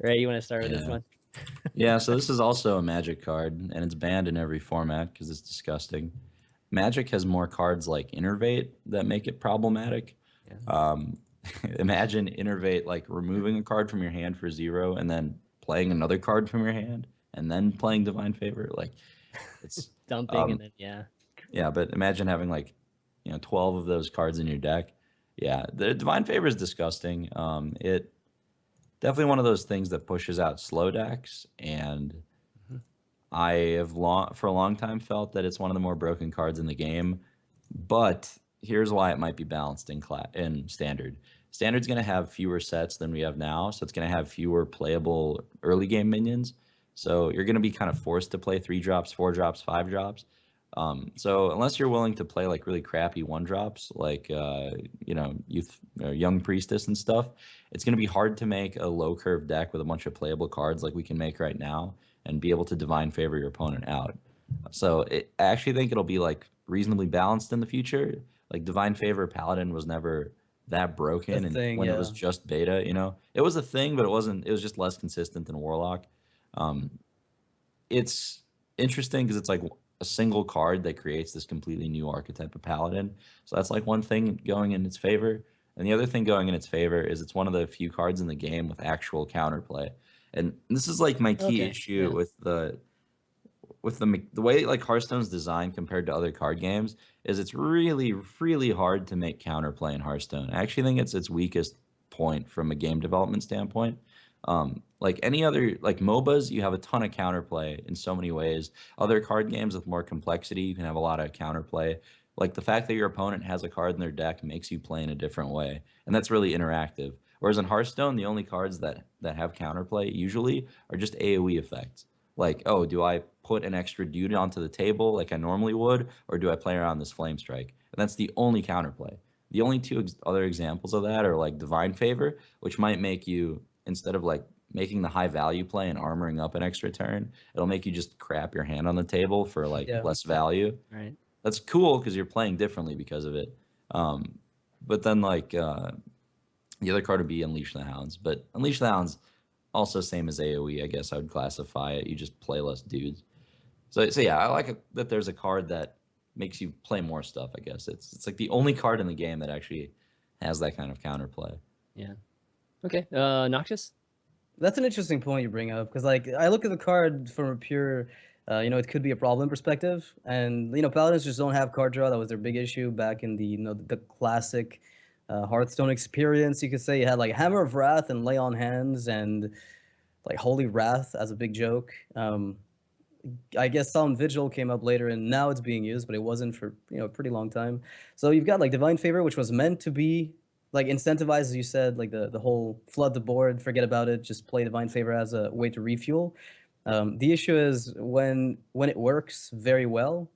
Ray, you want to start with this Yeah. one? Yeah, so this is also a Magic card, and it's banned in every format because it's disgusting. Magic has more cards like Innervate that make it problematic. Yeah. Um, Imagine Innervate like removing a card from your hand for 0 and then playing another card from your hand and then playing Divine Favor. Like it's Dumping and um then yeah. yeah, but imagine having like 12 of those cards in your deck. Yeah, the Divine Favor is disgusting. It definitely one of those things that pushes out slow decks, and Mhm. I have for a long time felt that it's one of the more broken cards in the game. But here's why it might be balanced in standard. Standard's going to have fewer sets than we have now, so it's going to have fewer playable early game minions. So you're going to be kind of forced to play 3 drops, 4 drops, 5 drops. So unless you're willing to play like really crappy 1 drops, like youth, young priestess and stuff, it's going to be hard to make a low curve deck with a bunch of playable cards like we can make right now and be able to divine favor your opponent out. So I actually think it'll be like reasonably balanced in the future. Like divine favor paladin was never that A broken, and thing, when it was yeah. just beta, it was a thing, but it wasn't. It was just less consistent than warlock. Um, it's interesting because it's like a single card that creates this completely new archetype of paladin. So that's like one thing going in its favor. And the other thing going in its favor is it's one of the few cards in the game with actual counterplay. And this is like my key Okay. issue Yeah. with the way like Hearthstone's designed compared to other card games is it's really really hard to make counterplay in Hearthstone. I actually think it's its weakest point from a game development standpoint. Like any other like MOBAs, you have a ton of counterplay in so many ways. Other card games with more complexity, you can have a lot of counterplay. Like the fact that your opponent has a card in their deck makes you play in a different way, and that's really interactive. Whereas in Hearthstone, the only cards that have counterplay usually are just AoE effects. Like, oh, do I put an extra dude onto the table like I normally would, or do I play around this flame strike? And that's the only counterplay. The only two other examples of that are like divine favor, which might make you, instead of like making the high value play and armoring up an extra turn, it'll make you just crap your hand on the table for like Yeah. less value. Right. That's cool because you're playing differently because of it. But then like the other card would be Unleash the Hounds, but Unleash the Hounds also same as AoE, I guess I would classify it. You just play less dudes. So yeah, I like that there's a card that makes you play more stuff, I guess. It's like the only card in the game that actually has that kind of counterplay. Yeah. Okay. Noxious? That's an interesting point you bring up because, like, I look at the card from a pure, it could be a problem perspective, and paladins just don't have card draw. That was their big issue back in the the classic Hearthstone experience. You could say you had like Hammer of Wrath and Lay on Hands and like Holy Wrath as a big joke. I guess Solemn Vigil came up later, and now it's being used, but it wasn't for a pretty long time. So you've got like Divine Favor, which was meant to be like incentivized, as you said, like the whole flood the board, forget about it, just play Divine Favor as a way to refuel. The issue is when it works very well,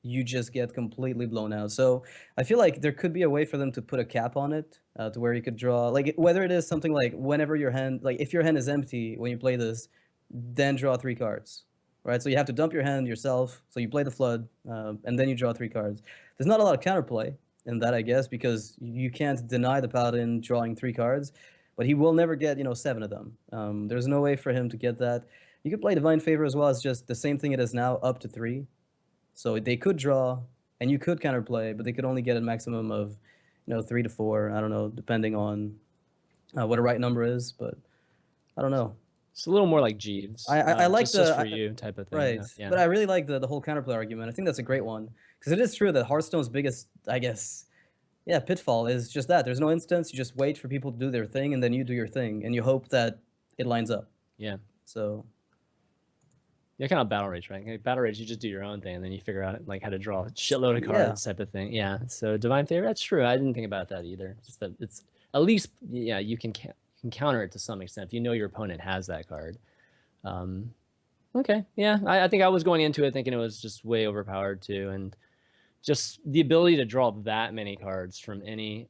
you just get completely blown out. So I feel like there could be a way for them to put a cap on it, to where you could draw, like whether it is something like whenever your hand, like if your hand is empty when you play this, then draw 3 cards, right? So you have to dump your hand yourself. So you play the flood, and then you draw 3 cards. There's not a lot of counterplay in that, I guess, because you can't deny the paladin drawing 3 cards, but he will never get 7 of them. There's no way for him to get that. You could play Divine Favor as well as just the same thing it is now, up to 3. So they could draw, and you could counterplay, but they could only get a maximum of, 3 to 4. I don't know, depending on what a right number is. But I don't know. It's a little more like Jeeves. I like just for the you type of thing. right, Yeah. but I really like the whole counterplay argument. I think that's a great one because it is true that Hearthstone's biggest, I guess, yeah, pitfall is just that there's no instance. You just wait for people to do their thing, and then you do your thing, and you hope that it lines up. Yeah. So. Yeah, kind of battle rage, right? Like battle rage, you just do your own thing, and then you figure out like how to draw a shitload of cards, type of thing. Yeah. So divine favor, that's true. I didn't think about that either. Just that it's at least, yeah, you can counter it to some extent if you know your opponent has that card. Okay, yeah, I think I was going into it thinking it was just way overpowered too, and just the ability to draw that many cards from any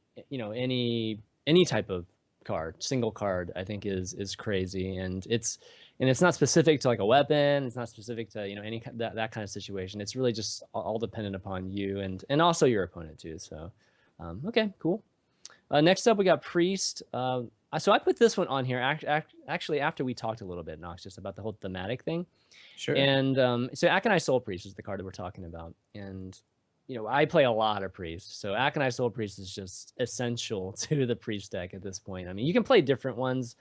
type of card, single card, I think is crazy, and it's not specific to like a weapon. It's not specific to any that kind of situation. It's really just all dependent upon you and also your opponent too. So, okay, cool. Next up, we got Priest. So I put this one on here actually after we talked a little bit, Noxious, about the whole thematic thing. Sure. And so Akanai Soul Priest is the card that we're talking about. And, you know, I play a lot of priests. So Akanai Soul Priest is just essential to the priest deck at this point. I mean, you can play different ones,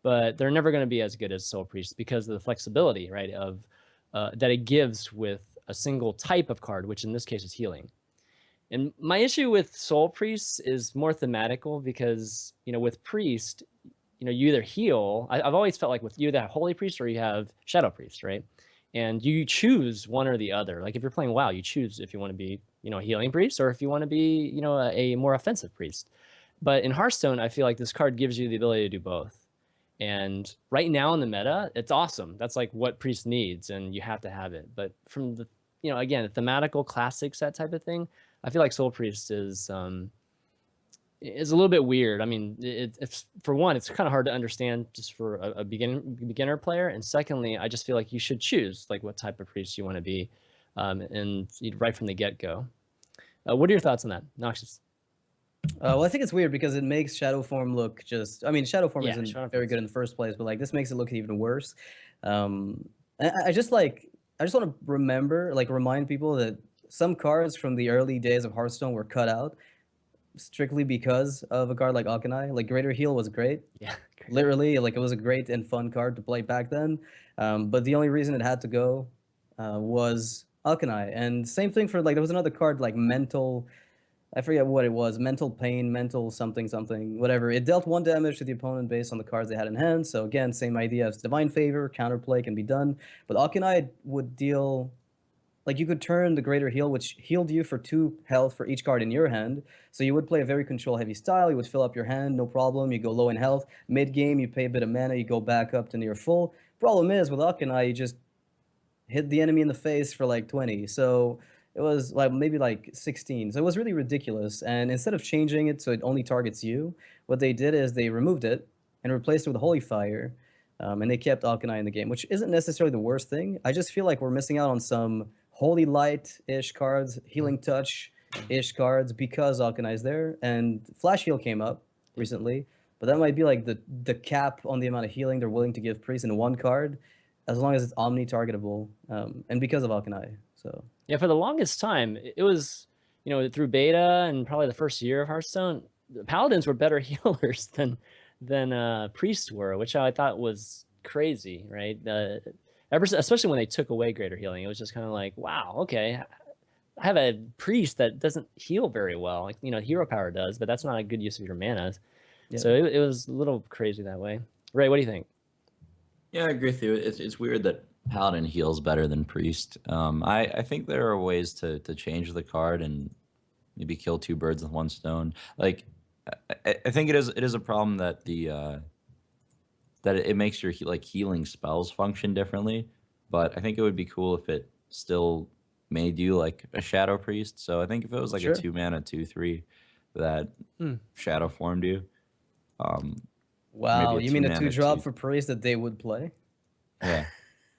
but they're never going to be as good as Soul Priest because of the flexibility, right, of that it gives with a single type of card, which in this case is healing. And my issue with Soul Priests is more thematical because, you know, with Priest, you know, you either heal. I've always felt like with you either have Holy Priest or you have Shadow Priest, right? And you choose one or the other. Like if you're playing WoW, you choose if you want to be, you know, a healing priest or if you want to be, you know, a more offensive priest. But in Hearthstone, I feel like this card gives you the ability to do both. And right now in the meta, it's awesome. That's like what priest needs, and you have to have it. But from the, you know, again, the thematical classic set type of thing, I feel like Soul Priest is a little bit weird. I mean, it's for one, it's kind of hard to understand just for a beginner player, and secondly, I just feel like you should choose like what type of priest you want to be, and right from the get go. What are your thoughts on that, Noxious? Well, I think it's weird because it makes Shadow Form look just. I mean, Shadow Form isn't very good in the first place, but like this makes it look even worse. I just want to remind people that some cards from the early days of Hearthstone were cut out strictly because of a card like Akanai. Like Greater Heal was great. Yeah. Literally, like it was a great and fun card to play back then. But the only reason it had to go was Akanai. And same thing for like there was another card like Mental. I forget what it was. Mental Pain, Mental something, whatever. It dealt 1 damage to the opponent based on the cards they had in hand. So again, same idea as Divine Favor, counterplay can be done. But Akanai would deal, like you could turn the Greater Heal, which healed you for 2 health for each card in your hand. So you would play a very control-heavy style. You would fill up your hand, no problem. You go low in health. Mid-game, you pay a bit of mana. You go back up to near full. Problem is, with Akanai, you just hit the enemy in the face for like 20. So it was like maybe like 16. So it was really ridiculous. And instead of changing it so it only targets you, what they did is they removed it and replaced it with Holy Fire. And they kept Akanai in the game, which isn't necessarily the worst thing. I just feel like we're missing out on some Holy Light-ish cards, Healing Touch-ish cards because Akanai is there. And Flash Heal came up recently, but that might be like the cap on the amount of healing they're willing to give priests in one card, as long as it's omni-targetable, and because of Akanai. So yeah, for the longest time, it was, you know, through beta and probably the first year of Hearthstone, the Paladins were better healers than priests were, which I thought was crazy, right? Especially when they took away Greater Healing, it was just kind of like, wow, okay, I have a priest that doesn't heal very well, like, you know, Hero Power does, but that's not a good use of your mana. Yeah. So it was a little crazy that way. Ray, what do you think? Yeah, I agree with you. It's weird that Paladin heals better than Priest. I think there are ways to change the card and maybe kill 2 birds with 1 stone. Like I think it is a problem that that it makes your like healing spells function differently. But I think it would be cool if it still made you like a Shadow Priest. So I think if it was like a 2 mana 2/3 that Shadow formed you. Wow, you mean a 2-drop for Priest that they would play? Yeah.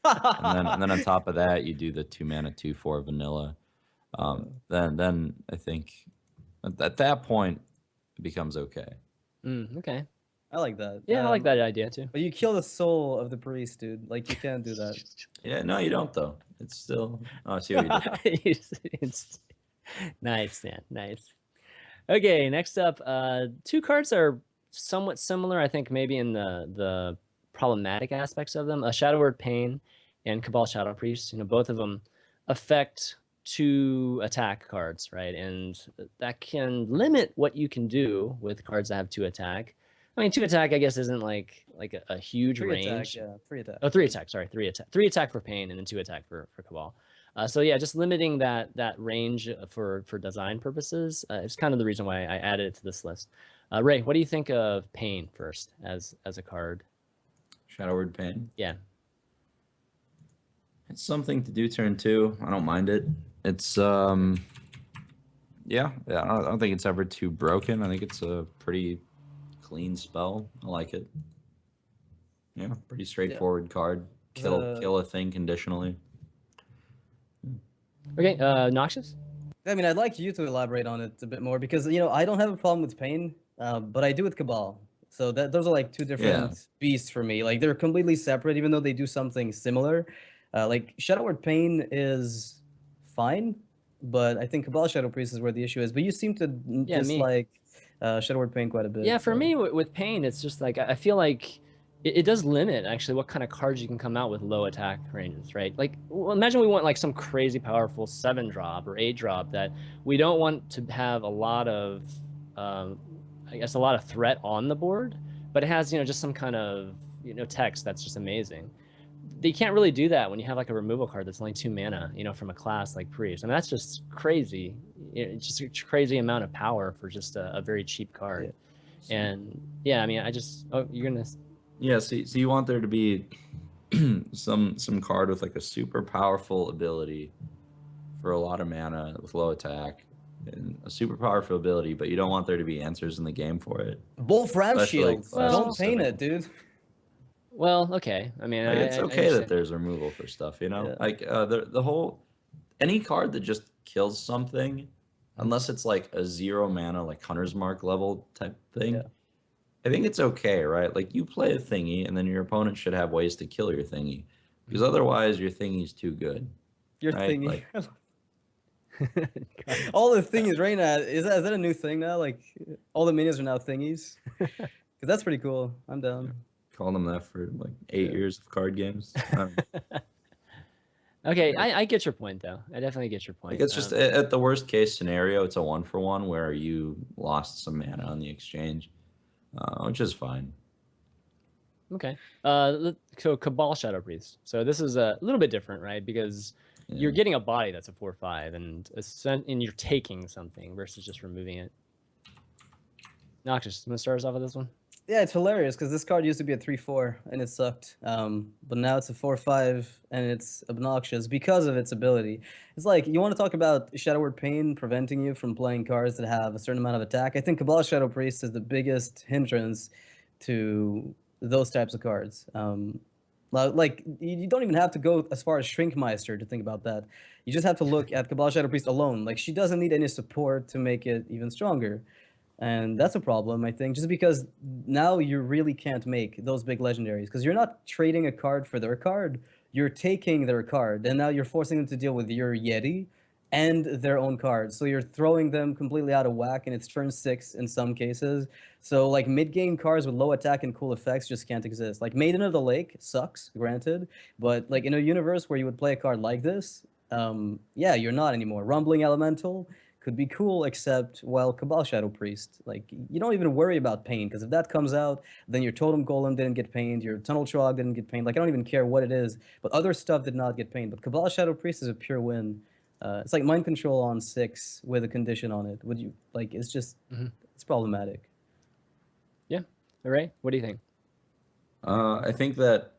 and then on top of that, you do the 2 mana 2/4 vanilla. Then I think at that point it becomes okay. Okay. I like that. Yeah, I like that idea too. But you kill the soul of the priest, dude. Like you can't do that. Yeah, no, you don't though. It's still. Oh, I see what you did. It's nice, man. Nice. Okay, next up, 2 cards are somewhat similar, I think, maybe in the problematic aspects of them. Shadow Word Pain and Cabal Shadow Priest. You know, both of them affect 2 attack cards, right? And that can limit what you can do with cards that have 2 attack. I mean, 2 attack, I guess, isn't like a huge 3 range. Attack, yeah, 3 attack. Oh, 3 attack. Sorry, 3 attack. 3 attack for Pain, and then 2 attack for Cabal. So yeah, just limiting that range for design purposes is kind of the reason why I added it to this list. Ray, what do you think of Pain first as a card? Shadow Word Pain. Yeah. It's something to do turn 2. I don't mind it. It's yeah. I don't think it's ever too broken. I think it's a pretty clean spell. I like it. Yeah, pretty straightforward card. Kill a thing conditionally. Okay, Noxious? I mean, I'd like you to elaborate on it a bit more because, you know, I don't have a problem with Pain, but I do with Cabal. So those are like two different beasts for me. Like they're completely separate, even though they do something similar. Like Shadow Word Pain is fine, but I think Cabal Shadow Priest is where the issue is. But you seem to dislike Shadow Word Pain quite a bit. Yeah, for me with Pain, it's just like I feel like it does limit actually what kind of cards you can come out with low attack ranges, right? Like, well, imagine we want like some crazy powerful 7-drop or 8-drop that we don't want to have a lot of, I guess, a lot of threat on the board, but it has, you know, just some kind of, you know, text that's just amazing. You can't really do that when you have like a removal card that's only 2 mana, you know, from a class like Priest. I mean, that's just crazy. It's just a crazy amount of power for just a very cheap card. Yeah. And yeah, I mean, you're gonna. Yeah, so you want there to be some card with like a super powerful ability for a lot of mana with low attack, and a super powerful ability, but you don't want there to be answers in the game for it. Wolf Ram Shield. Like, don't paint it, dude. Well, okay. I mean, like, it's okay that there's removal for stuff, you know. Yeah. Like the whole any card that just kills something, unless it's like a 0 mana like Hunter's Mark level type thing. Yeah. I think it's okay, right? Like you play a thingy, and then your opponent should have ways to kill your thingy, because otherwise your thingy's too good. Your thingy. Like, all the thingies, Reynad. Is that a new thing now? Like all the minions are now thingies. Because that's pretty cool. I'm down. Call them that for like 8 years of card games. Okay, I get your point though. I definitely get your point. Like, it's just at the worst case scenario, it's a 1-for-1 where you lost some mana on the exchange. Which is fine. Okay. So Cabal Shadow Priest. So this is a little bit different, right? Because you're getting a body that's a 4/5, and you're taking something versus just removing it. Noxious, you want to start us off with this one? Yeah, it's hilarious because this card used to be a 3/4 and it sucked. But now it's a 4/5 and it's obnoxious because of its ability. It's like, you want to talk about Shadow Word Pain preventing you from playing cards that have a certain amount of attack. I think Cabal Shadow Priest is the biggest hindrance to those types of cards. Like, you don't even have to go as far as Shrinkmeister to think about that. You just have to look at Cabal Shadow Priest alone. Like, she doesn't need any support to make it even stronger. And that's a problem, I think, just because now you really can't make those big legendaries, because you're not trading a card for their card, you're taking their card, and now you're forcing them to deal with your Yeti and their own cards. So you're throwing them completely out of whack, and it's turn 6 in some cases. So like mid-game cards with low attack and cool effects just can't exist. Like Maiden of the Lake sucks, granted, but like in a universe where you would play a card like this, yeah, you're not anymore. Rumbling Elemental could be cool, except, well, Cabal Shadow Priest. Like, you don't even worry about pain, because if that comes out, then your Totem Golem didn't get pained, your Tunnel Trog didn't get pained. Like, I don't even care what it is, but other stuff did not get pained. But Cabal Shadow Priest is a pure win. It's like Mind Control on 6 with a condition on it. Would you, like, it's just, it's problematic. Yeah. All right. What do you think? I think that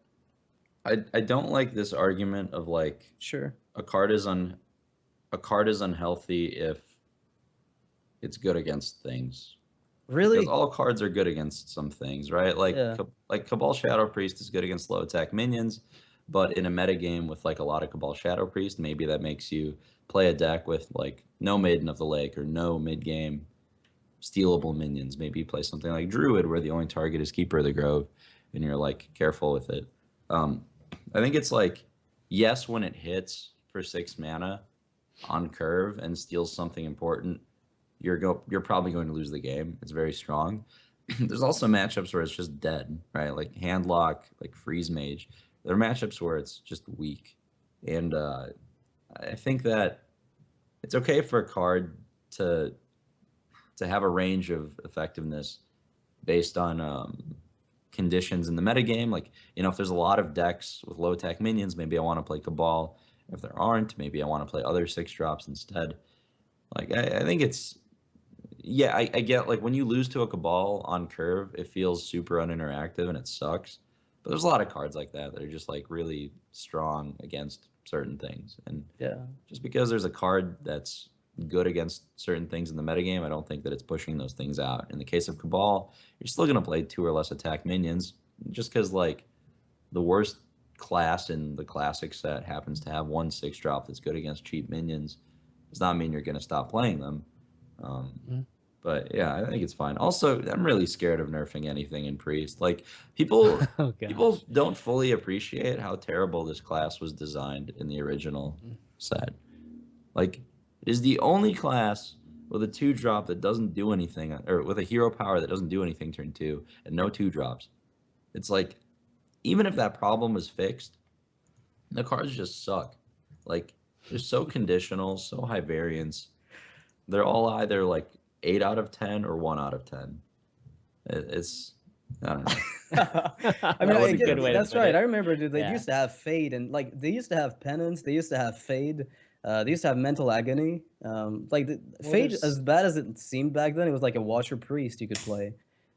I don't like this argument of, like, sure, a card is unhealthy if it's good against things. Really? Because all cards are good against some things, right? Like, like Cabal Shadow Priest is good against low attack minions, but in a meta game with like a lot of Cabal Shadow Priest, maybe that makes you play a deck with like no Maiden of the Lake or no mid-game stealable minions. Maybe you play something like Druid where the only target is Keeper of the Grove, and you're like careful with it. I think it's like, yes, when it hits for 6 mana on curve and steals something important, you're probably going to lose the game. It's very strong. There's also matchups where it's just dead, right? Like Handlock, like Freeze Mage. There are matchups where it's just weak. And I think that it's okay for a card to have a range of effectiveness based on conditions in the metagame. Like, you know, if there's a lot of decks with low attack minions, maybe I want to play Cabal. If there aren't, maybe I want to play other 6-drops instead. Like, I think it's, yeah, I get, like, when you lose to a Cabal on curve, it feels super uninteractive and it sucks. But there's a lot of cards like that that are just, like, really strong against certain things. And just because there's a card that's good against certain things in the metagame, I don't think that it's pushing those things out. In the case of Cabal, you're still going to play 2 or less attack minions, just because, like, the worst class in the classic set happens to have 1 6-drop that's good against cheap minions does not mean you're going to stop playing them. But yeah, I think it's fine. Also, I'm really scared of nerfing anything in Priest. Like people Oh people gosh. don't fully appreciate how terrible this class was designed in the original set. Like it is the only class with a 2-drop that doesn't do anything, or with a hero power that doesn't do anything turn 2 and no 2-drops. It's like even if that problem is fixed, the cards just suck. Like they're so conditional, so high variance. They're all either like 8 out of 10 or 1 out of 10. It's I don't know. I mean, That was I a good get, way to that's put right. it. I remember, dude. They Yeah. used to have fade, and like they used to have penance. They used to have fade. They used to have mental agony. Like Well, fade, there's as bad as it seemed back then, it was like a Watcher Priest you could play.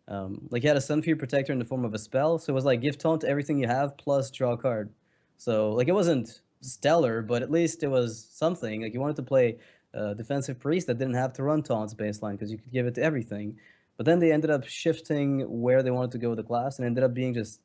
Like you had a Sunfear Protector in the form of a spell, so it was like give taunt to everything you have plus draw a card. So like it wasn't stellar, but at least it was something. Like you wanted to play defensive priest that didn't have to run taunts baseline because you could give it to everything. But then they ended up shifting where they wanted to go with the class and ended up being just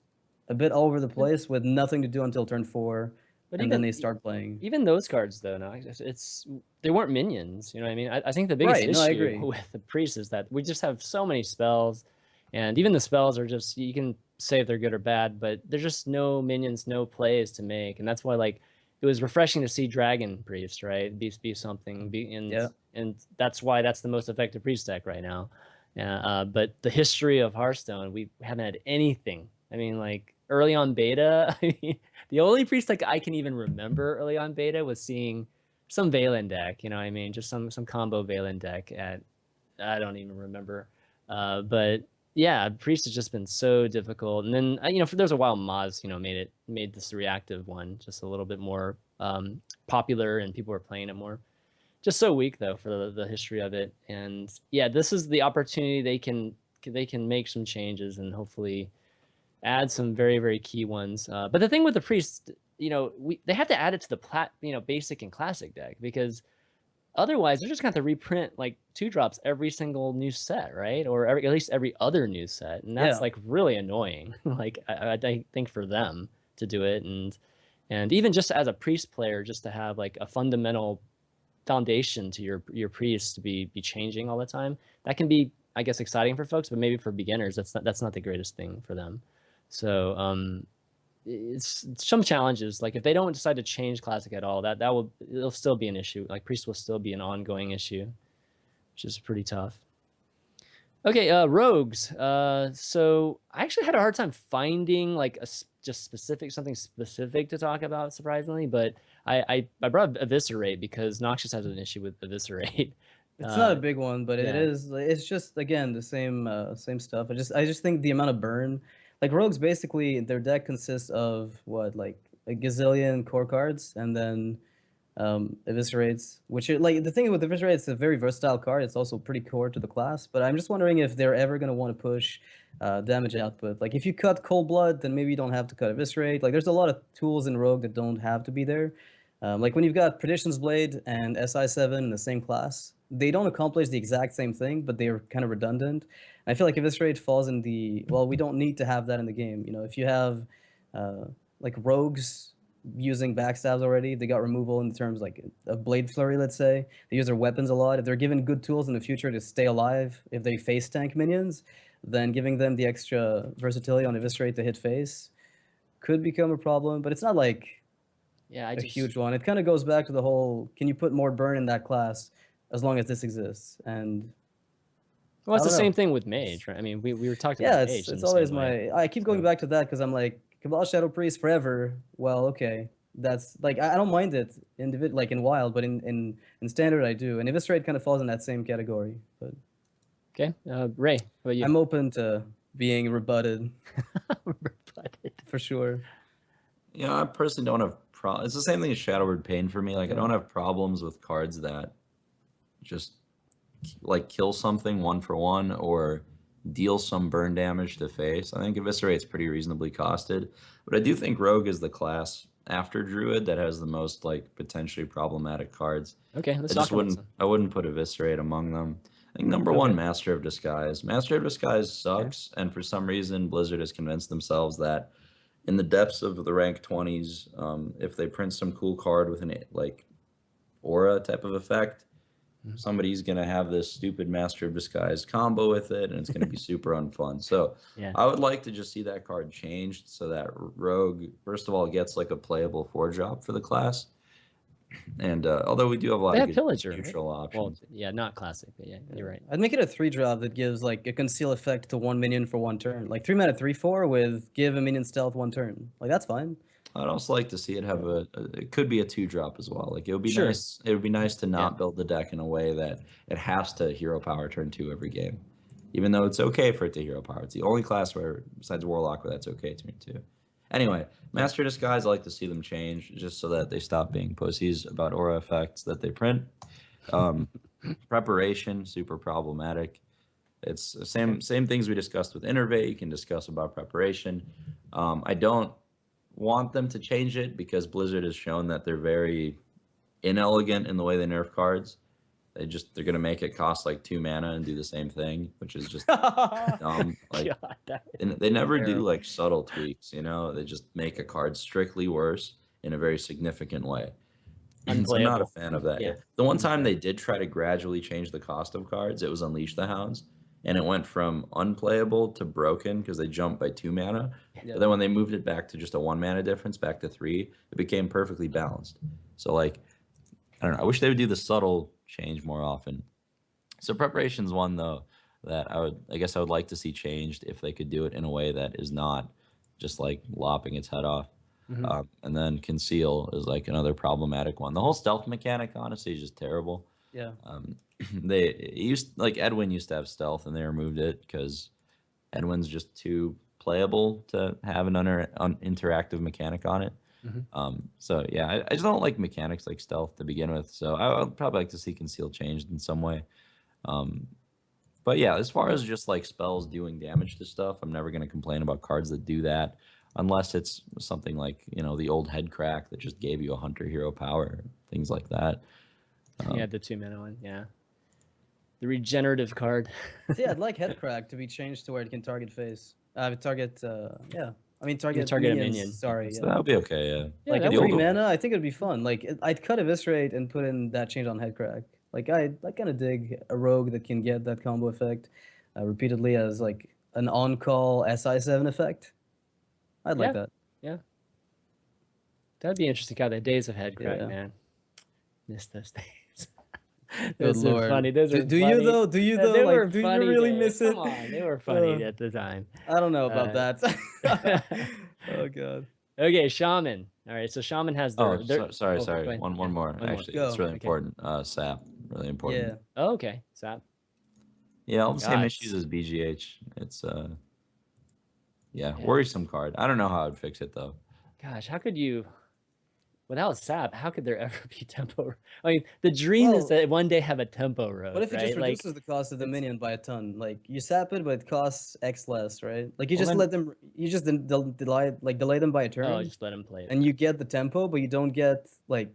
a bit all over the but, place with nothing to do until turn 4, but and then even they start playing. even those cards though, no, it's they weren't minions. You know what I mean? I think the biggest Right, no, I issue agree. with the priest is that we just have so many spells, and even the spells are just you can say if they're good or bad, but there's just no minions, no plays to make, and that's why like it was refreshing to see Dragon Priest, right? Be something, Yeah. and that's why that's the most effective priest deck right now. Yeah, but the history of Hearthstone, we haven't had anything. I mean, like early on beta, I mean, the only priest like I can even remember early on beta was seeing some Valen deck. You know what I mean? Just some combo Valen deck at I don't even remember. But yeah, priest has just been so difficult. And then you know, for there's a while Maz made this reactive one just a little bit more popular and people were playing it more. Just so weak though for the history of it. And yeah, this is the opportunity they can make some changes and hopefully add some very very key ones. But the thing with the priest, they have to add it to the basic and classic deck because otherwise they're just going to have to reprint like 2-drops every single new set, right? Or at least every other new set, and that's Yeah. like really annoying. Like I think for them to do it, and even just as a priest player, just to have like a fundamental foundation to your priest to be changing all the time, that can be, I guess, exciting for folks, but maybe for beginners that's not the greatest thing for them. So it's some challenges. Like if they don't decide to change classic at all, it'll still be an issue. Like priest will still be an ongoing issue, which is pretty tough. Okay, rogues. So I actually had a hard time finding like just something specific to talk about, surprisingly. But I brought up eviscerate because Noxious has an issue with eviscerate. It's not a big one, but it Yeah. is. It's just again the same stuff. I just think the amount of burn, like rogues, basically their deck consists of what like a gazillion core cards, and then eviscerates, which are, like the thing with eviscerate, it's a very versatile card. It's also pretty core to the class. But I'm just wondering if they're ever gonna want to push damage output. Like if you cut cold blood, then maybe you don't have to cut eviscerate. Like there's a lot of tools in rogue that don't have to be there. Like when you've got Perdition's Blade and SI7 in the same class, they don't accomplish the exact same thing, but they're kind of redundant. And I feel like Eviscerate falls in the, well, we don't need to have that in the game. You know, if you have like rogues using backstabs already, they got removal in terms like of Blade Flurry, let's say. They use their weapons a lot. If they're given good tools in the future to stay alive, if they face tank minions, then giving them the extra versatility on Eviscerate to hit face could become a problem, but it's not like Yeah, a huge one. It kind of goes back to the whole, can you put more burn in that class as long as this exists? And well, I it's the don't same know. thing with mage, right? I mean, we were talking Yeah, about it's mage in it's the same always way. I keep going So back to that because I'm like Cabal Shadow Priest forever. Well, okay, that's like I don't mind it like in wild, but in standard I do. And Eviscerate kind of falls in that same category. But okay, Ray, how about you? I'm open to being rebutted Rebutted. for sure. I personally don't have it's the same thing as Shadowward Pain for me. Like I Yeah. don't have problems with cards that just like kill something 1 for 1 or deal some burn damage to face. I think Eviscerate's pretty reasonably costed, but I do think Rogue is the class after Druid that has the most like potentially problematic cards. Okay, let's talk about some. I wouldn't put Eviscerate among them. I think number one, Okay. Master of Disguise. Master of Disguise sucks, and for some reason Blizzard has convinced themselves that in the depths of the rank 20s, if they print some cool card with an like aura type of effect, somebody's gonna have this stupid Master of Disguise combo with it, and it's gonna be super unfun. So Yeah. I would like to just see that card changed so that Rogue, first of all, gets like a playable 4-drop for the class. And although we do have a lot They of have good Pillager, right? neutral Well, options. yeah, not classic, but yeah, you're right. I'd make it a 3-drop that gives like a conceal effect to 1 minion for 1 turn. Like 3 mana 3/4 with give a minion stealth 1 turn. Like that's fine. I'd also like to see it have it could be a 2-drop as well. Like it would be Sure. nice. It would be nice to not Yeah. build the deck in a way that it has to hero power turn 2 every game, even though it's okay for it to hero power. It's the only class where besides Warlock where that's okay turn 2. Anyway, Master Disguise, I like to see them change just so that they stop being pussies about aura effects that they print. Preparation, super problematic. It's the same things we discussed with Innervate. You can discuss about preparation. I don't want them to change it because Blizzard has shown that they're very inelegant in the way they nerf cards. They're gonna make it cost like 2 mana and do the same thing, which is just dumb. Like God, they never do terrible. like subtle tweaks, you know. They just make a card strictly worse in a very significant way. So I'm not a fan of that. Yeah. The one time they did try to gradually change the cost of cards, it was Unleash the Hounds, and it went from unplayable to broken because they jumped by 2 mana. Yeah. But then when they moved it back to just a 1 mana difference, back to 3, it became perfectly balanced. So like, I don't know. I wish they would do the subtle change more often. So preparation's one though that I guess I would like to see changed if they could do it in a way that is not just like lopping its head off. And then conceal is like another problematic one. The whole stealth mechanic, honestly, is just terrible. Yeah. They used like Edwin used to have stealth, and they removed it because Edwin's just too playable to have an interactive mechanic on it. So yeah, I just don't like mechanics like stealth to begin with. So I would probably like to see conceal changed in some way. But yeah, as far as just like spells doing damage to stuff, I'm never going to complain about cards that do that. Unless it's something like, you know, the old head crack that just gave you a hunter hero power, things like that. Yeah, the 2 mana one. Yeah, the regenerative card. Yeah, I'd like head crack to be changed to where it can target face. Target. Yeah. I mean target target a minions. minion. Sorry. So Yeah. that would be okay. Yeah. Like that at would 3 be- mana, I think it'd be fun. Like I'd cut Eviscerate and put in that change on head crack. Like I kind of dig a rogue that can get that combo effect repeatedly as like an on-call SI7 effect. I'd like that. Yeah, that'd be interesting. God, the days of head crack, Yeah. man. Miss those days. Good Those are lord. funny. Those are do funny. you though? Do you Yeah, though? they were Like, do you funny really days. miss it? Come on, they were funny at the time. I don't know about that. Oh god. Okay, Shaman. All right, so Shaman has the. Oh, sorry. go ahead. One Yeah, more. one more. Actually, Go. it's really Okay. important. Sap, really important. Yeah. Oh, okay, Sap. Yeah, all the same God, issues as BGH. It's Yeah. worrisome card. I don't know how I'd fix it though. Gosh, how could you? Without Sap, how could there ever be tempo? I mean, the dream is Well, that one day have a tempo road. What if it right? just Like, reduces the cost of the minion by a ton? Like you sap it, but it costs X less, right? Like you Well, just then- let them, you just delay them by a turn, oh, just let him play it. and you get the tempo, but you don't get like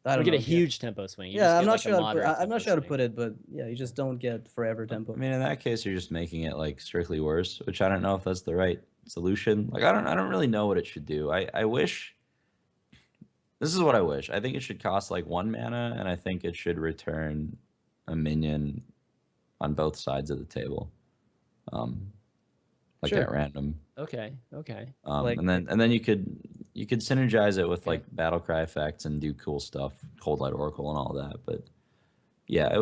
I You don't get know. a huge tempo swing. You Yeah, just I'm get, not like, a sure. How to put, moderate I'm not tempo sure how to swing. put it, but yeah, you just don't get forever tempo. I mean, in that case, you're just making it like strictly worse, which I don't know if that's the right solution. Like, I don't really know what it should do. I wish. This is what I wish. I think it should cost like 1 mana, and I think it should return a minion on both sides of the table, like Sure. at random. Okay. Like- And then you could synergize it with like battle cry effects and do cool stuff, Cold Light Oracle and all that. But yeah,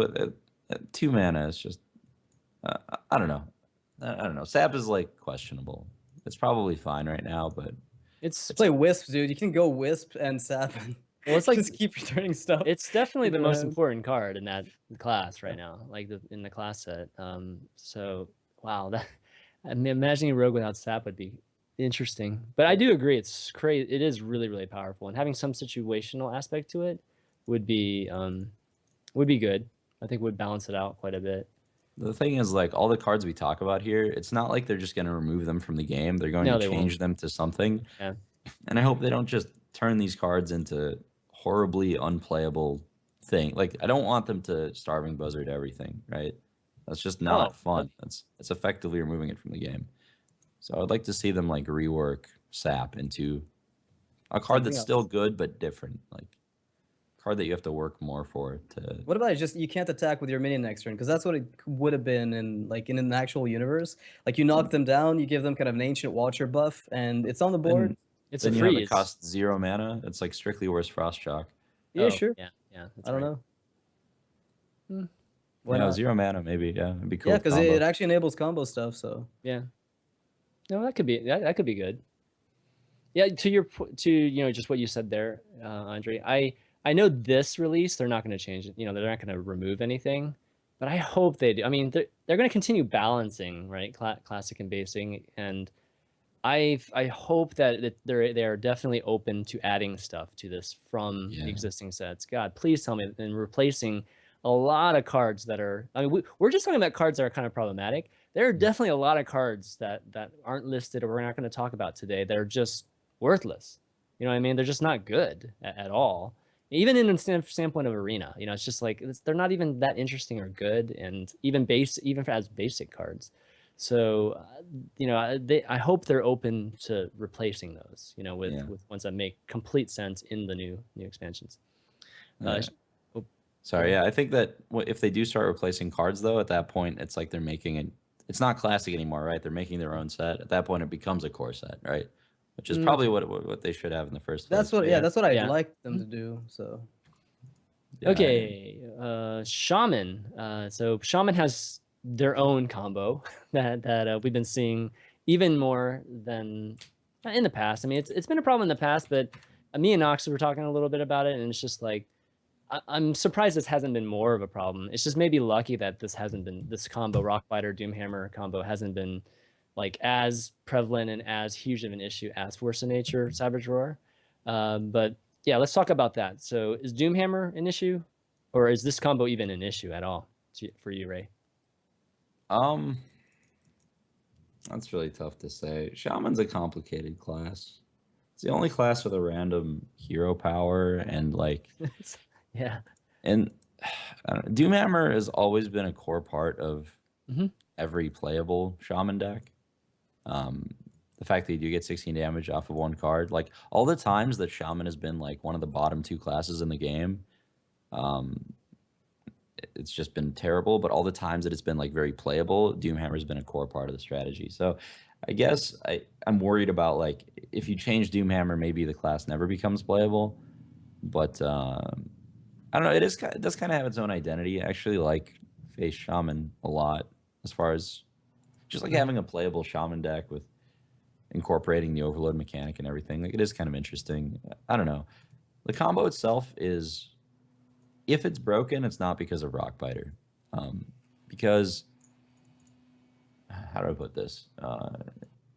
2 mana is just I don't know. I don't know. Sap is like questionable. It's probably fine right now, but It's Play Wisp, dude. You can go Wisp and sap. And Well, it's like- just keep returning stuff. it's definitely the Go most ahead. important card in that class right now, like in the class set. So wow, that I mean, imagining a rogue without Sap would be interesting. But I do agree, it's crazy. It is really, really powerful, and having some situational aspect to it would be good. I think would balance it out quite a bit. the thing is, like, all the cards we talk about here, it's not like they're just going to remove them from the game. They're going No, to they change won't. them to something. Yeah. And I hope they don't just turn these cards into horribly unplayable thing. Like, I don't want them to Starving Buzzard everything, right? That's just not Oh, fun. It's effectively removing it from the game. So I'd like to see them like rework Sap into a card Something that's still else. good but different. Like card that you have to work more for to. What about just you can't attack with your minion next turn? Because that's what it would have been in in an actual universe. Like you knock them down, you give them kind of an Ancient Watcher buff, and it's on the board. It's then a you have freeze. it cost 0 mana. It's like strictly worse Frost Shock. Yeah, sure. Yeah, that's I don't right. know. Why not? 0 mana, maybe. Yeah, it'd be cool. Yeah, because it actually enables combo stuff. So yeah, no, that could be good. Yeah, to just what you said there, Andre. I know this release they're not going to change it. They're not going to remove anything, but I hope they do. I mean, they're going to continue balancing, right? Classic and basic, and I hope that they are definitely open to adding stuff to this from the existing sets. God, please tell me, and replacing a lot of cards that are. I mean, we're just talking about cards that are kind of problematic. There are definitely a lot of cards that aren't listed or we're not going to talk about today that are just worthless. You know what I mean? They're just not good at all. Even in the standpoint of Arena, it's just like they're not even that interesting or good, and even as basic cards. So, I hope they're open to replacing those, with ones that make complete sense in the new expansions. Sorry, yeah, I think that if they do start replacing cards, though, at that point, it's like they're making it. It's not classic anymore, right? They're making their own set. At that point, it becomes a core set, right? Which is probably what they should have in the first place. That's what I'd like them to do. So. Yeah, okay, Shaman. So Shaman has their own combo that we've been seeing even more than in the past. I mean, it's been a problem in the past, but me and Noxious were talking a little bit about it, and it's just like I'm surprised this hasn't been more of a problem. It's just maybe lucky that this combo, Rockbiter Doomhammer combo, hasn't been like as prevalent and as huge of an issue as Force of Nature Savage Roar. But yeah, let's talk about that. So is Doomhammer an issue, or is this combo even an issue at all for you, Ray? That's really tough to say. Shaman's a complicated class. It's the only class with a random hero power and like yeah. And Doomhammer has always been a core part of every playable Shaman deck. The fact that you do get 16 damage off of one card, like all the times that Shaman has been like one of the bottom 2 classes in the game, it's just been terrible. But all the times that it's been like very playable, Doomhammer has been a core part of the strategy. So I guess I'm worried about like if you change Doomhammer, maybe the class never becomes playable. But I don't know. It does kind of have its own identity. I actually like Face Shaman a lot, as far as just like having a playable Shaman deck with incorporating the Overload mechanic and everything. Like it is kind of interesting. I don't know. The combo itself is, if it's broken, it's not because of Rockbiter. Because how do I put this?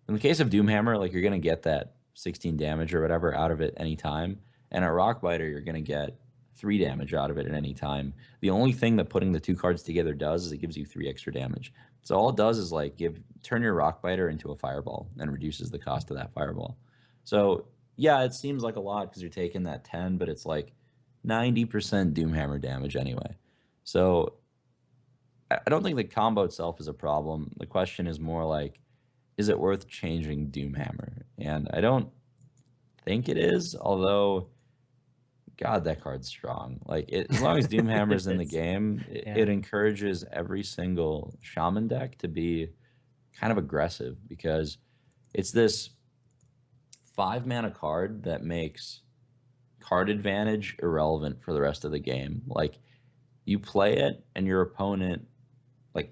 In the case of Doomhammer, like you're gonna get that 16 damage or whatever out of it anytime, and at Rockbiter you're gonna get 3 damage out of it at any time. The only thing that putting the 2 cards together does is it gives you 3 extra damage. So all it does is like turn your Rockbiter into a fireball and reduces the cost of that fireball. So yeah, it seems like a lot because you're taking that 10, but it's like 90% Doomhammer damage anyway. So I don't think the combo itself is a problem. The question is more like, is it worth changing Doomhammer? And I don't think it is, although God, that card's strong. Like as long as Doomhammer's in the game, it encourages every single Shaman deck to be kind of aggressive, because it's this 5 mana card that makes card advantage irrelevant for the rest of the game. Like you play it and your opponent,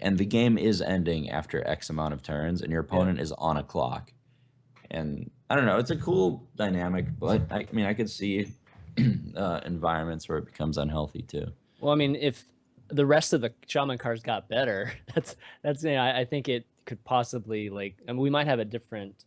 and the game is ending after X amount of turns and your opponent is on a clock. And I don't know, it's a cool dynamic, but I mean, I could see environments where it becomes unhealthy too. Well, I mean, if the rest of the Shaman cards got better, I think it could possibly we might have a different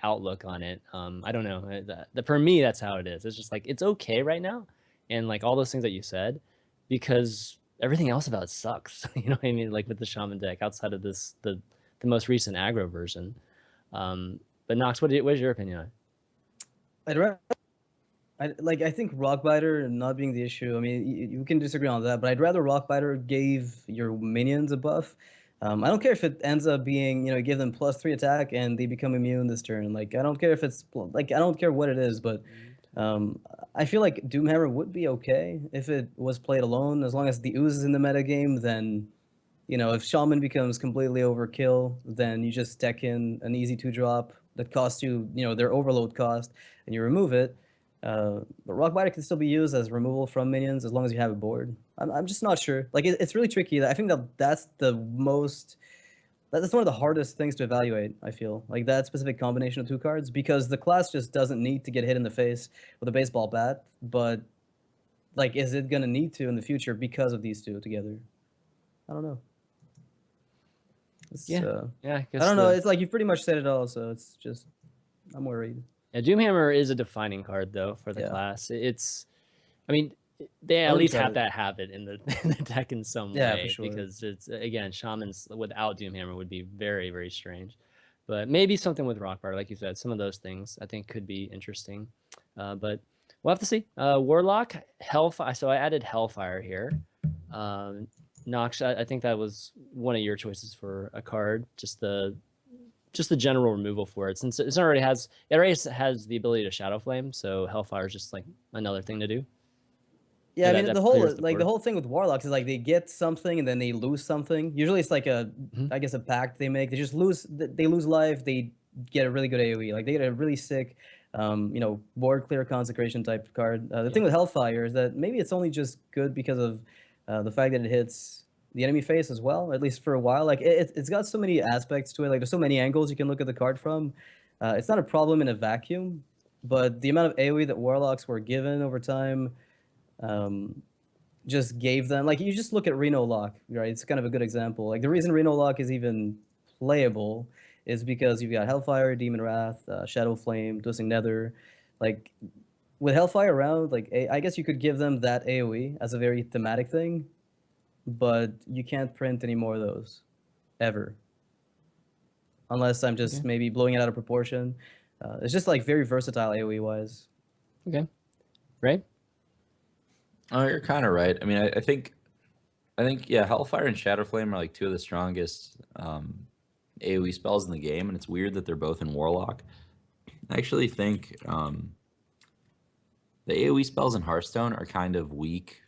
outlook on it. I don't know. For me, that's how it is. It's just like it's okay right now, and like all those things that you said, because everything else about it sucks. You know what I mean? Like with the Shaman deck, outside of this, the most recent aggro version. But Nox, what is your opinion on it? I think Rockbiter not being the issue. I mean, you can disagree on that, but I'd rather Rockbiter gave your minions a buff. I don't care if it ends up being, give them +3 attack and they become immune this turn. Like, I don't care if it's I don't care what it is, but I feel like Doomhammer would be okay if it was played alone, as long as the ooze is in the metagame. Then, if Shaman becomes completely overkill, then you just deck in an easy 2-drop that costs you, their overload cost, and you remove it. But Rockbiter can still be used as removal from minions as long as you have a board. I'm just not sure. Like, it's really tricky. I think that's one of the hardest things to evaluate, I feel. Like, that specific combination of 2 cards, because the class just doesn't need to get hit in the face with a baseball bat, but, like, is it going to need to in the future because of these 2 together? I don't know. I don't know. It's like you've pretty much said it all, so it's just, I'm worried. Yeah, Doomhammer is a defining card, though, for the class. I mean, they at least have to have it in the deck in some way. Yeah, for sure. Because it's, again, Shamans without Doomhammer would be very, very strange. But maybe something with Rockbar, like you said, some of those things I think could be interesting. But we'll have to see. Warlock, Hellfire. So I added Hellfire here. Nox, I think that was one of your choices for a card. Just the general removal for it, since it already has the ability to Shadow Flame. So Hellfire is just like another thing to do. Yeah, I mean, the whole thing with Warlocks is like they get something and then they lose something. Usually it's like I guess a pact they make. They just lose life. They get a really good AoE. Like, they get a really sick, board clear consecration type card. The thing with Hellfire is that maybe it's only just good because of the fact that it hits the enemy face as well, at least for a while. Like, it's got so many aspects to it. Like, there's so many angles you can look at the card from. It's not a problem in a vacuum, but the amount of AoE that Warlocks were given over time just gave them, like, you just look at Reno Lock, right? It's kind of a good example. Like, the reason Reno Lock is even playable is because you've got Hellfire, Demon Wrath, Shadow Flame, Twisting Nether. Like, with Hellfire around, like, I guess you could give them that AoE as a very thematic thing, but you can't print any more of those ever, unless I'm just maybe blowing it out of proportion. It's just like very versatile AoE wise. Okay, right. Oh, you're kind of right. I mean, I think yeah, Hellfire and Shadow Flame are like 2 of the strongest AoE spells in the game, and it's weird that they're both in Warlock. I actually think the AoE spells in Hearthstone are kind of weak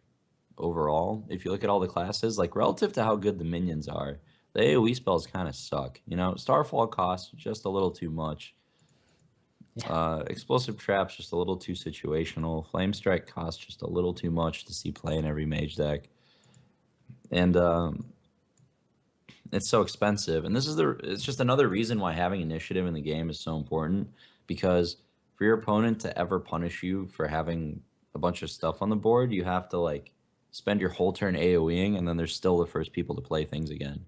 overall. If you look at all the classes, like, relative to how good the minions are, the AoE spells kind of suck. Starfall costs just a little too much. Explosive Trap's just a little too situational. Flame Strike costs just a little too much to see play in every mage deck. And it's so expensive. And it's just another reason why having initiative in the game is so important, because for your opponent to ever punish you for having a bunch of stuff on the board, you have to, like, spend your whole turn AoEing, and then they're still the first people to play things again.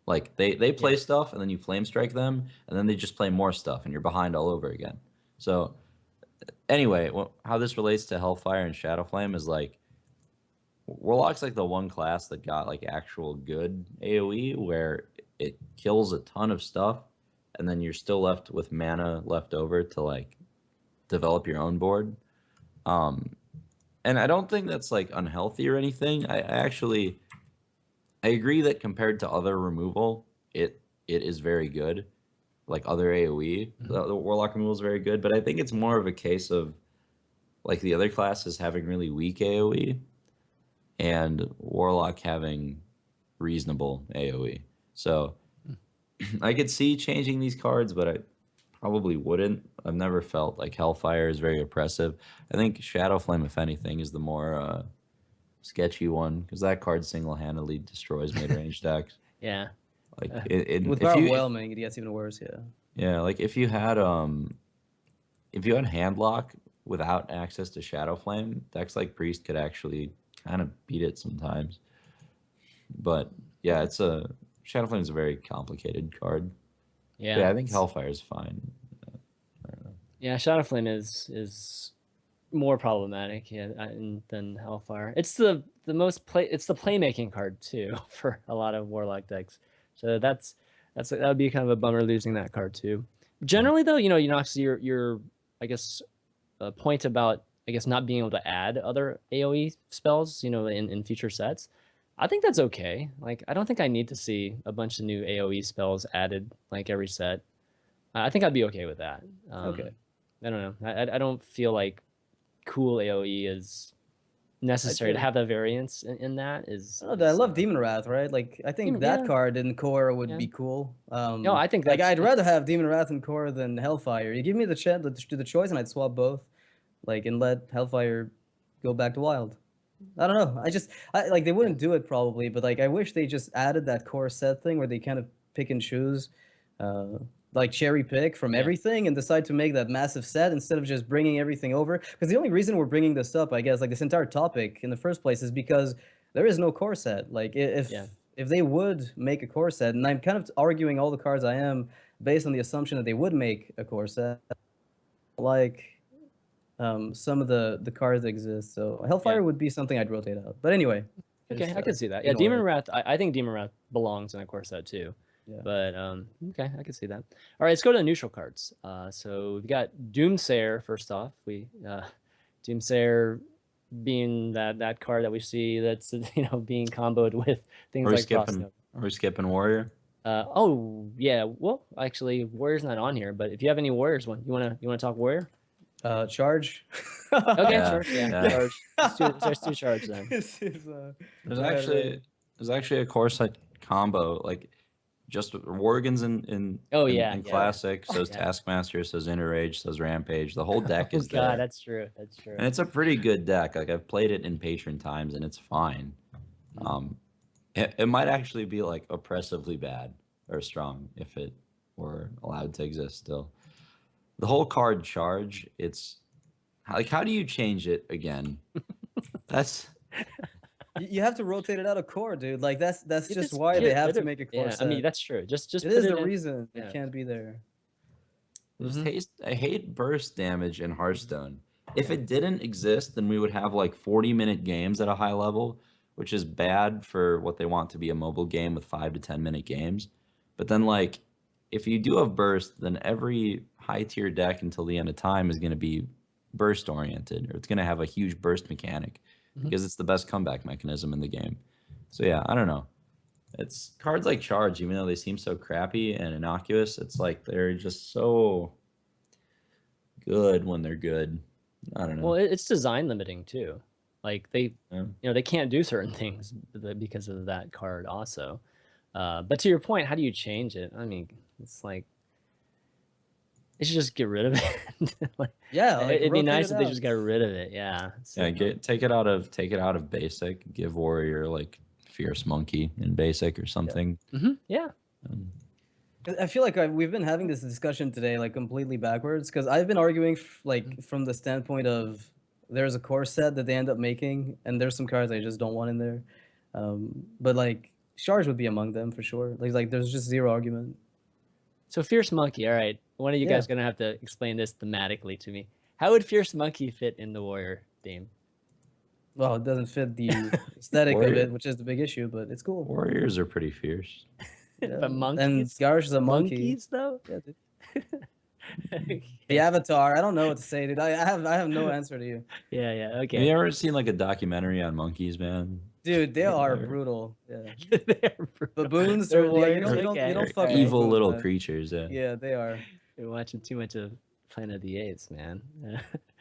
Like, they play stuff, and then you Flame Strike them, and then they just play more stuff, and you're behind all over again. So anyway, how this relates to Hellfire and Shadow Flame is, like, Warlock's like the one class that got, like, actual good AoE, where it kills a ton of stuff, and then you're still left with mana left over to, like, develop your own board. And I don't think that's, like, unhealthy or anything. I agree that compared to other removal, it is very good. Like other AoE, the Warlock removal is very good, but I think it's more of a case of, like, the other classes having really weak AoE and Warlock having reasonable AoE. So I could see changing these cards, but I probably wouldn't. I've never felt like Hellfire is very oppressive. I think Shadow Flame, if anything, is the more sketchy one, because that card single-handedly destroys mid-range decks. Yeah. Like, with Power Whelming, it gets even worse. Yeah, like, if you had Handlock without access to Shadow Flame, decks like Priest could actually kind of beat it sometimes. But yeah, Shadow Flame is a very complicated card. Yeah, I think Hellfire is fine. Yeah, Shadow Flame is more problematic than Hellfire. It's the playmaking card too for a lot of Warlock decks. So that would be kind of a bummer losing that card too. Generally though, your I guess point about, I guess, not being able to add other AoE spells, in future sets, I think that's okay. Like, I don't think I need to see a bunch of new AoE spells added, like, every set. I think I'd be okay with that. Okay. I don't know. I don't feel like cool AoE is necessary to have that variance in that. Is I love Demon Wrath, right? Like I think that card in core would be cool. No, I think like I'd rather have Demon Wrath in core than Hellfire. You give me the chance to do the choice, and I'd swap both, like and let Hellfire go back to Wild. I don't know. Like they wouldn't do it probably, but like I wish they just added that core set thing where they kind of pick and choose, like cherry pick from everything and decide to make that massive set instead of just bringing everything over. Because the only reason we're bringing this up, I guess, like this entire topic in the first place, is because there is no core set. Like if they would make a core set, and I'm kind of arguing all the cards I am based on the assumption that they would make a core set, like. Some of the cards that exist. So Hellfire would be something I'd rotate out. But anyway. Okay, I can see that. Yeah, Demon Wrath, I think Demon Wrath belongs in a core set too. Yeah. But okay, I can see that. All right, let's go to the neutral cards. So we've got Doomsayer first off. Doomsayer being that card that we see that's being comboed with things like Frostnode. Are we skipping Warrior? Oh yeah. Well, actually, Warrior's not on here. But if you have any Warriors one, you wanna talk Warrior? Charge. Okay, charge. Yeah. Charge. There's two charge then. There's actually a core set combo, like just Worgens in Classic, says Taskmaster, says Interrage, says Rampage. The whole deck is there. God, that's true. And it's a pretty good deck. Like I've played it in Patron times and it's fine. It might actually be like oppressively bad or strong if it were allowed to exist still. The whole card charge, it's like, how do you change it again? That's you have to rotate it out of core, dude. Like that's just why they have to make a core set. I mean, that's true. Just it is the reason it can't be there. I hate burst damage in Hearthstone. If it didn't exist, then we would have like 40-minute games at a high level, which is bad for what they want to be a mobile game with 5 to 10-minute games. But then like, if you do have burst, then every high tier deck until the end of time is going to be burst oriented, or it's going to have a huge burst mechanic because it's the best comeback mechanism in the game. So yeah, I don't know. It's cards like Charge, even though they seem so crappy and innocuous, it's like they're just so good when they're good. I don't know. Well, it's design limiting too. Like they can't do certain things because of that card also. But to your point, how do you change it? I mean, it's like they should just get rid of it. Like, it'd be nice if they just got rid of it. Yeah. So, take it out of basic. Give Warrior like Fierce Monkey in basic or something. Yeah. I feel like we've been having this discussion today like completely backwards because I've been arguing like from the standpoint of there's a core set that they end up making and there's some cards I just don't want in there, but like Charge would be among them for sure. Like there's just zero argument. So Fierce Monkey, all right. One of you guys gonna have to explain this thematically to me. How would Fierce Monkey fit in the Warrior theme? Well, it doesn't fit the aesthetic of it, which is the big issue, but it's cool. Warriors are pretty fierce. But monkeys? And Garsh is a monkey. Monkeys though? Yeah, the Avatar. I don't know what to say, dude. I have no answer to you. Yeah. Okay. Have you ever seen like a documentary on monkeys, man? Dude, they are brutal. Yeah. They're brutal. Baboons are you don't fuck evil with little man. creatures. Yeah, they are. You're watching too much of Planet of the Apes, man.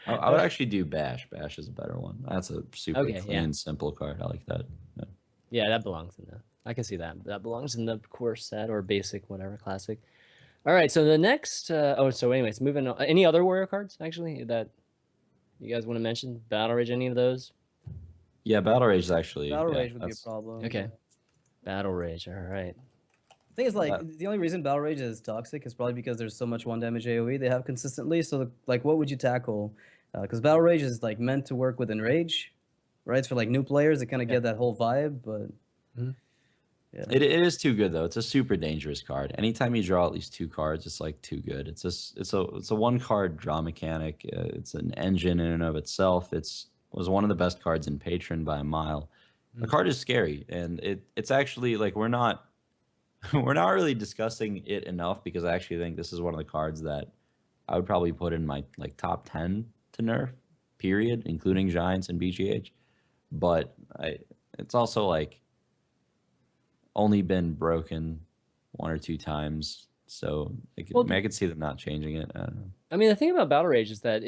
I would actually do Bash. Bash is a better one. That's a super clean, simple card. I like that. Yeah, that belongs in there. I can see that. That belongs in the core set or basic, whatever, classic. All right, so the next... so anyways, moving on. Any other Warrior cards, actually, that you guys want to mention? Battle Rage, any of those? Yeah, Battle Rage is actually... Battle Rage would be a problem. Okay. Battle Rage, all right. The thing is, like, the only reason Battle Rage is toxic is probably because there's so much 1-damage AoE they have consistently. So, like, what would you tackle? Because Battle Rage is, like, meant to work with Enrage, right? It's for, like, new players that kind of get that whole vibe, but... Yeah. It is too good though. It's a super dangerous card. Anytime you draw at least 2 cards, it's like too good. It's a 1-card draw mechanic. It's an engine in and of itself. Was one of the best cards in Patron by a mile. The card is scary, and it's actually like we're not really discussing it enough because I actually think this is one of the cards that I would probably put in my like top 10 to nerf, period, including Giants and BGH. But it's also like only been broken 1 or 2 times, so I could see them not changing it. I don't know. I mean, the thing about Battle Rage is that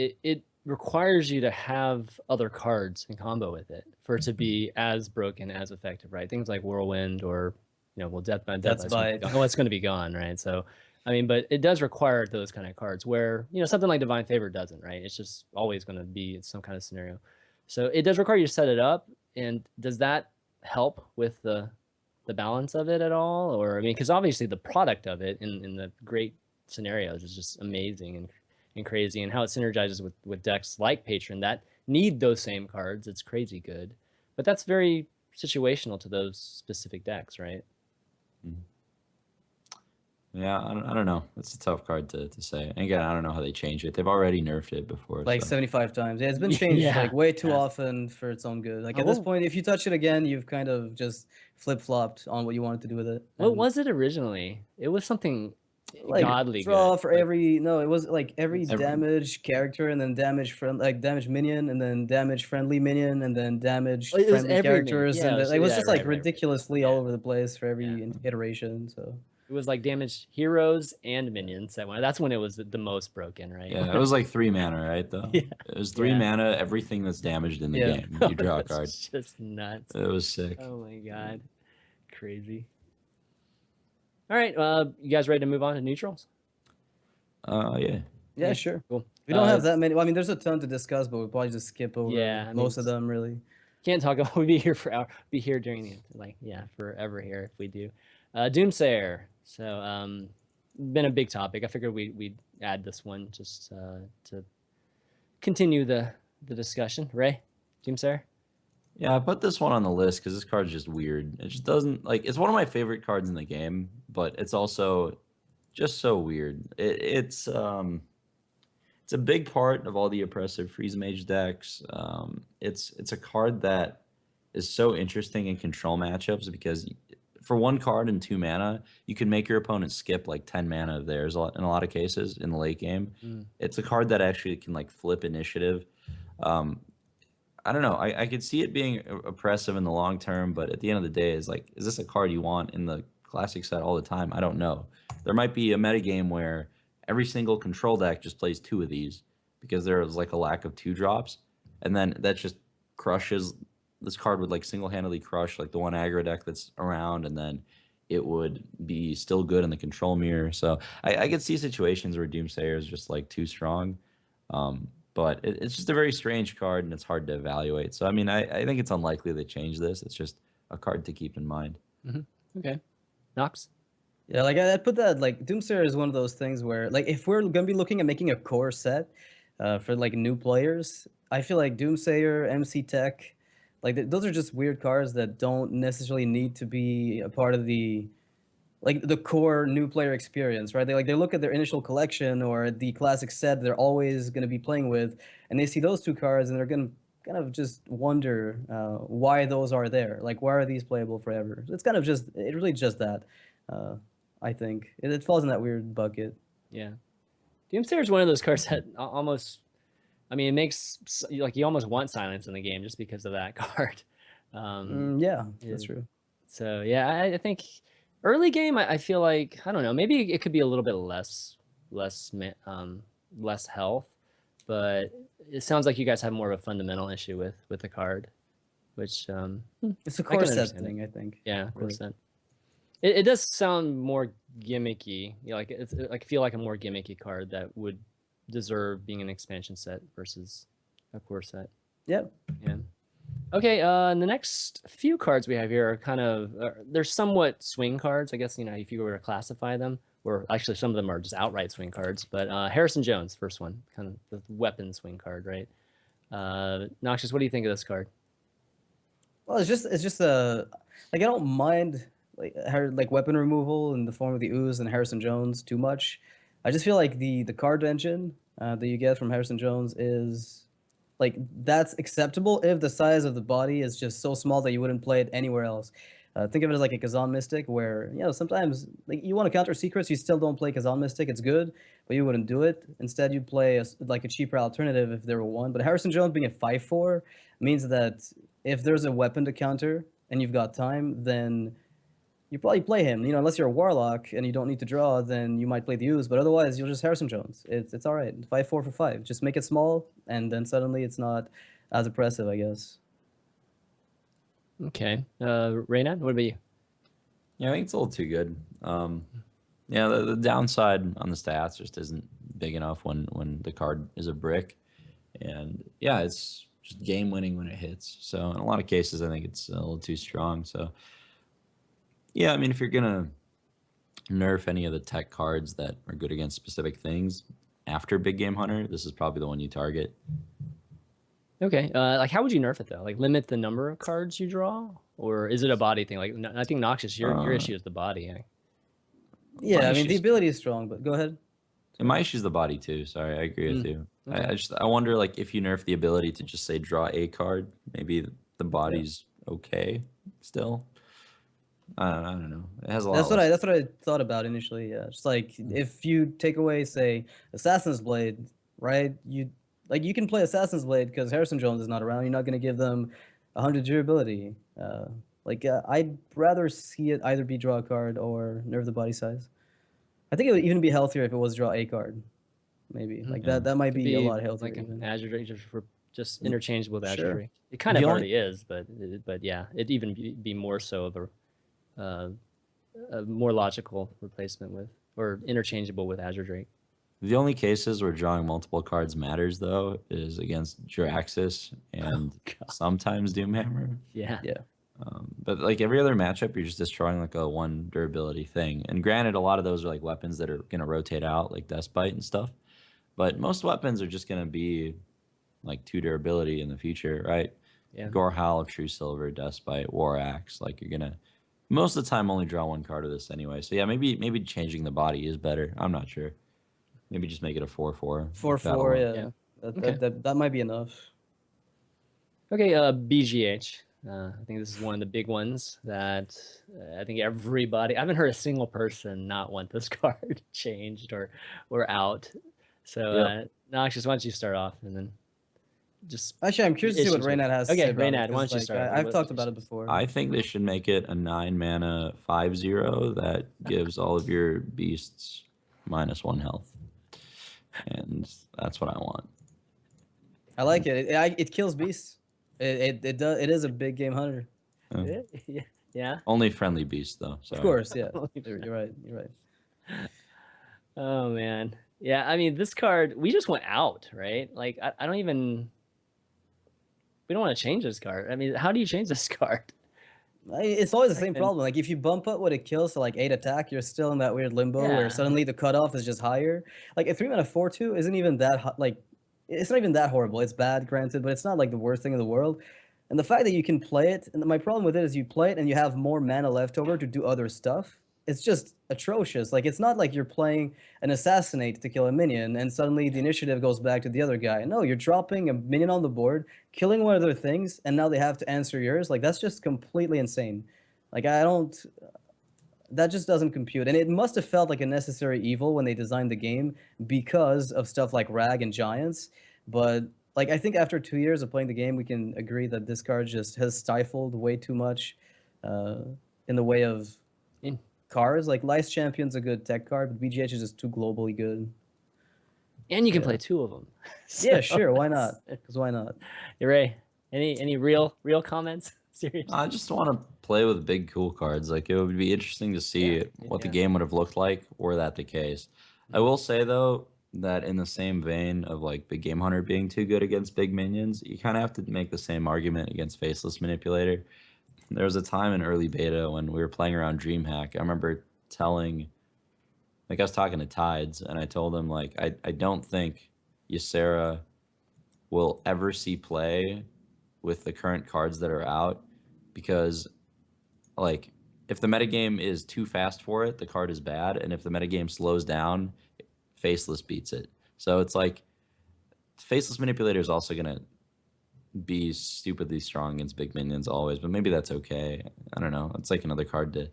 requires you to have other cards in combo with it for it to be as broken, as effective, right? Things like Whirlwind or, well, Death by Death's Bite. Oh, it's going to be gone, right? So, I mean, but it does require those kind of cards where, something like Divine Favor doesn't, right? It's just always going to be some kind of scenario. So it does require you to set it up. And does that help with the balance of it at all? Or, I mean, because obviously the product of it in the great scenarios is just amazing and crazy, and how it synergizes with decks like Patron that need those same cards. It's crazy good, but that's very situational to those specific decks, right? Yeah, I don't know. It's a tough card to say. And again, I don't know how they change it. They've already nerfed it before. Like so. 75 times. Yeah, it's been changed like way too often for its own good. Like at this point, if you touch it again, you've kind of just flip-flopped on what you wanted to do with it. What was it originally? It was something like godly draw good. for every it was like every damage character, and then damage damage minion, and then damage friendly minion, and then damage friendly characters, and it was just like ridiculously all over the place for every iteration. So it was like damaged heroes and minions. That's when it was the most broken, right? Yeah, it was like 3 mana, right? Though it was 3 mana. Everything that's damaged in the game, you draw a card. It's just nuts. It was sick. Oh my god, crazy. All right, you guys ready to move on to neutrals? Yeah, sure. Cool. We don't have that many. Well, I mean, there's a ton to discuss, but we'll probably just skip over most of them. Really, can't talk about. We'll be here for be here during the forever here if we do. Doomsayer. So been a big topic. I figured we'd add this one just to continue the discussion. Ray, Doomsayer. Yeah, I put this one on the list because this card's just weird. It just doesn't it's one of my favorite cards in the game, but it's also just so weird. It's a big part of all the oppressive freeze mage decks. It's a card that is so interesting in control matchups because for 1 card and 2 mana, you can make your opponent skip like 10 mana of theirs in a lot of cases in the late game. It's a card that actually can like flip initiative. I don't know. I could see it being oppressive in the long term, but at the end of the day, is this a card you want in the classic set all the time? I don't know. There might be a metagame where every single control deck just plays 2 of these because there's like a lack of 2 drops, and then that just crushes. This card would like single-handedly crush like the one aggro deck that's around, and then it would be still good in the control mirror. So I could see situations where Doomsayer is just like too strong. But it's just a very strange card, and it's hard to evaluate. So, I mean, I think it's unlikely they change this. It's just a card to keep in mind. Okay. Nox? Yeah, like I put that, like, Doomsayer is one of those things where, like, if we're going to be looking at making a core set for, like, new players, I feel like Doomsayer, MC Tech, like, those are just weird cards that don't necessarily need to be a part of the core new player experience, right? They look at their initial collection or the classic set they're always going to be playing with, and they see those 2 cards, and they're going to kind of just wonder why those are there. Like, why are these playable forever? It's kind of really just that. I think it falls in that weird bucket. Yeah, Doomsayer is one of those cards that almost, I mean, it makes like you almost want silence in the game just because of that card. Yeah, that's true. So yeah, I think. Early game, I feel like, I don't know, maybe it could be a little bit less health, but it sounds like you guys have more of a fundamental issue with the card, which it's a core set thing, I think. Yeah, core set. It does sound more gimmicky. Like it's like feel like a more gimmicky card that would deserve being an expansion set versus a core set. Yep. Yeah. Okay, the next few cards we have here are kind of, they're somewhat swing cards, I guess, if you were to classify them, or actually some of them are just outright swing cards, but Harrison Jones, first one, kind of the weapon swing card, right? Noxious, what do you think of this card? Well, it's just like, I don't mind like weapon removal in the form of the Ooze and Harrison Jones too much. I just feel like the card engine that you get from Harrison Jones is... like, that's acceptable if the size of the body is just so small that you wouldn't play it anywhere else. Think of it as like a Kazan Mystic, where sometimes like you want to counter secrets, you still don't play Kazan Mystic. It's good, but you wouldn't do it. Instead, you'd play like a cheaper alternative if there were one. But Harrison Jones being a 5/4 means that if there's a weapon to counter and you've got time, then you probably play him. You know, unless you're a warlock and you don't need to draw, then you might play the use. But otherwise, you'll just Harrison Jones. It's all right. 5/4 for 5. Just make it small, and then suddenly it's not as oppressive, I guess. Okay. Reynad, what about you? Yeah, I think it's a little too good. Yeah, the downside on the stats just isn't big enough when the card is a brick, and yeah, it's just game winning when it hits. So in a lot of cases, I think it's a little too strong. So yeah, I mean, if you're gonna nerf any of the tech cards that are good against specific things after Big Game Hunter, this is probably the one you target. Okay. Like, how would you nerf it though? Like, limit the number of cards you draw, or is it a body thing? Like, I think Noxious, your issue is the body. Yeah, I mean, the ability is strong, but go ahead. And my issue is the body too. Sorry, I agree with you. Okay. I wonder, like, if you nerf the ability to just say draw a card, maybe the body's okay still. I don't know. It has a lot. That's what I thought about initially. Yeah, just like if you take away, say, Assassin's Blade, right? You can play Assassin's Blade because Harrison Jones is not around. You're not going to give them 100 durability. I'd rather see it either be draw a card or nerf the body size. I think it would even be healthier if it was draw a card. Maybe like that might be a lot healthier. Like an even. Azure Drake, just interchangeable with Azure Sure. Drake. It kind of already is, but yeah, it'd even be more so of a more logical replacement with, or interchangeable with Azure Drake. The only cases where drawing multiple cards matters, though, is against Jiraxis and sometimes Doomhammer. Yeah. Yeah. But like every other matchup, you're just destroying like a 1 durability thing. And granted, a lot of those are like weapons that are going to rotate out, like Despite and stuff. But most weapons are just going to be like 2 durability in the future, right? Yeah. Gorehowl, True Silver, Despite, War Axe. Like you're going to most of the time only draw 1 card of this anyway. So yeah, maybe changing the body is better. I'm not sure. Maybe just make it a 4/4. 4/4, yeah. That might be enough. Okay, BGH. I think this is one of the big ones that I think everybody. I haven't heard a single person not want this card changed or out. So Noxious, why don't you start off and then just. Actually, I'm curious to see what Reynad has to say. Okay, Reynad, why don't you start? I've talked about it before. I think they should make it a 9 mana 5/0 that gives all of your beasts -1 health. And that's what I want. I like it. It kills beasts. It does. It is a big game hunter. Yeah. Only friendly beasts though. Sorry. Of course, yeah. You're right. You're right. Oh man, yeah. I mean, this card we just went out, right? Like I don't even. We don't want to change this card. I mean, how do you change this card? It's always the same problem. Like if you bump up what it kills to like 8 attack, you're still in that weird limbo where suddenly the cutoff is just higher. Like a 3 mana 4/2 isn't even that it's not even that horrible. It's bad, granted, but it's not like the worst thing in the world. And the fact that you can play it, and my problem with it is you play it and you have more mana left over to do other stuff. It's just atrocious. Like it's not like you're playing an assassinate to kill a minion and suddenly the initiative goes back to the other guy. No, you're dropping a minion on the board, killing one of their things, and now they have to answer yours. Like that's just completely insane. Like that just doesn't compute. And it must have felt like a necessary evil when they designed the game because of stuff like Rag and Giants. But like I think after 2 years of playing the game, we can agree that this card just has stifled way too much in the way of cards. Like Lice Champion's a good tech card, but BGH is just too globally good. And you can play 2 of them. So, yeah, sure. Why not? Because why not? Ray, any real comments? Seriously? I just want to play with big cool cards. Like it would be interesting to see what the game would have looked like were that the case. I will say though that in the same vein of like Big Game Hunter being too good against big minions, you kind of have to make the same argument against Faceless Manipulator. There was a time in early beta when we were playing around DreamHack. I remember telling, like I was talking to Tides, and I told him like I don't think Ysera will ever see play with the current cards that are out, because like if the metagame is too fast for it, the card is bad, and if the metagame slows down, Faceless beats it. So it's like Faceless Manipulator is also gonna be stupidly strong against big minions always, but maybe that's okay. I don't know. It's like another card to,